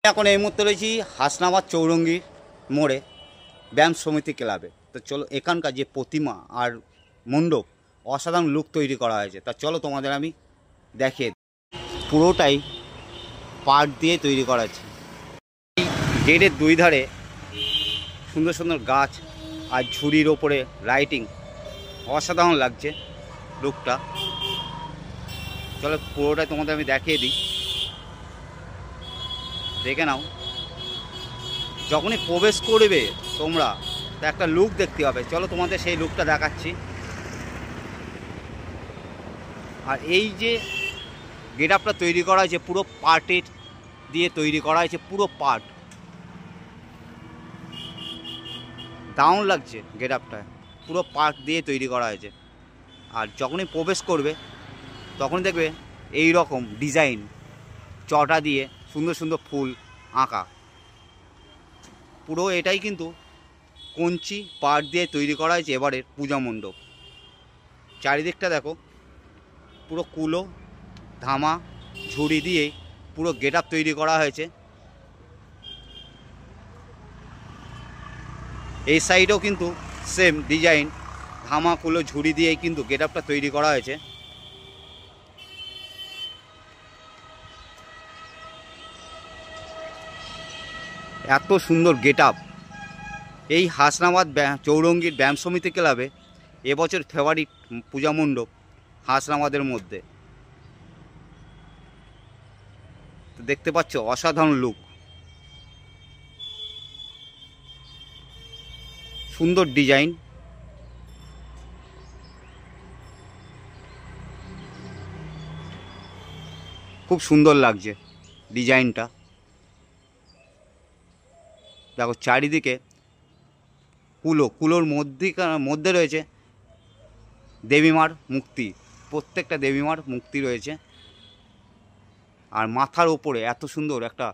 এখন এই মুহূর্তে রয়েছি হাসনাবাদ চৌরঙ্গি মোড়ে ব্যায়াম সমিতি ক্লাবে। তো চলো এখানকার যে প্রতিমা আর মণ্ডপ অসাধারণ লুক তৈরি করা হয়েছে, তা চলো তোমাদের আমি দেখিয়ে। পুরোটাই পাট দিয়ে তৈরি করা আছে। গেটের দুই ধারে সুন্দর সুন্দর গাছ আর ঝুড়ির ওপরে লাইটিং, অসাধারণ লাগছে লুকটা। চলো পুরোটাই তোমাদের আমি দেখিয়ে দিই, দেখে নাও। যখনই প্রবেশ করবে তোমরা তো একটা লুক দেখতে হবে, চলো তোমাদের সেই লুকটা দেখাচ্ছি। আর এই যে গেট আপটা তৈরি করা হয়েছে পুরো পাটের দিয়ে তৈরি করা হয়েছে, পুরো পাট, দারুণ লাগছে গেট আপটা, পুরো পাট দিয়ে তৈরি করা হয়েছে। আর যখনই প্রবেশ করবে তখন দেখবে এই রকম ডিজাইন চটা দিয়ে সুন্দর সুন্দর ফুল আঁকা, পুরো এটাই কিন্তু কঞ্চি পাট দিয়ে তৈরি করা হয়েছে এবারের পূজা মণ্ডপ। চারিদিকটা দেখো পুরো কুলো ধামা ঝুড়ি দিয়ে পুরো গেট আপ তৈরি করা হয়েছে। এই সাইডেও কিন্তু সেম ডিজাইন ধামা কুলো ঝুড়ি দিয়েই কিন্তু গেট আপটা তৈরি করা হয়েছে। এত সুন্দর গেট আপ এই হাসনাবাদ চৌরঙ্গীর ব্যায়াম সমিতি ক্লাবে এবছর ফেভারিট পূজা মণ্ডপ হাসনাবাদের মধ্যে। তো দেখতে পাচ্ছ অসাধারণ লুক, সুন্দর ডিজাইন, খুব সুন্দর লাগছে ডিজাইনটা। দেখো চারিদিকে কুলোর মধ্যে রয়েছে দেবীমার মূর্তি, প্রত্যেকটা দেবীমার মূর্তি রয়েছে। আর মাথার ওপরে এত সুন্দর একটা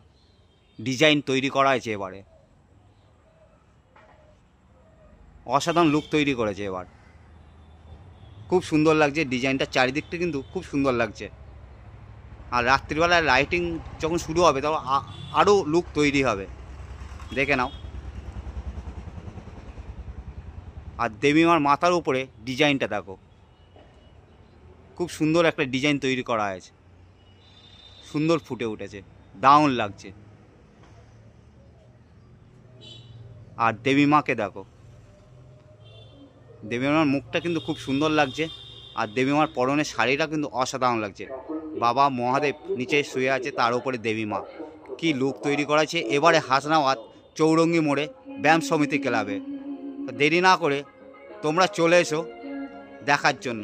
ডিজাইন তৈরি করা হয়েছে, এবারে অসাধারণ লুক তৈরি করেছে এবার, খুব সুন্দর লাগছে ডিজাইনটা। চারিদিকটা কিন্তু খুব সুন্দর লাগছে। আর রাত্রিবেলায় লাইটিং যখন শুরু হবে তখন আরও লুক তৈরি হবে, দেখে নাও। আর দেবীমার মাথার উপরে ডিজাইনটা দেখো, খুব সুন্দর একটা ডিজাইন তৈরি করা হয়েছে, সুন্দর ফুটে উঠেছে, দারুণ লাগছে। আর দেবীমাকে দেখো, দেবীমার মুখটা কিন্তু খুব সুন্দর লাগছে। আর দেবীমার পরনের শাড়িটা কিন্তু অসাধারণ লাগছে। বাবা মহাদেব নিচে শুয়ে আছে, তার উপরে দেবীমা, কি লুক তৈরি করেছে এবারে হাসনাবাদ চৌরঙ্গি মোড়ে ব্যায়াম সমিতি ক্লাবে। দেরি না করে তোমরা চলে এসো দেখার জন্য।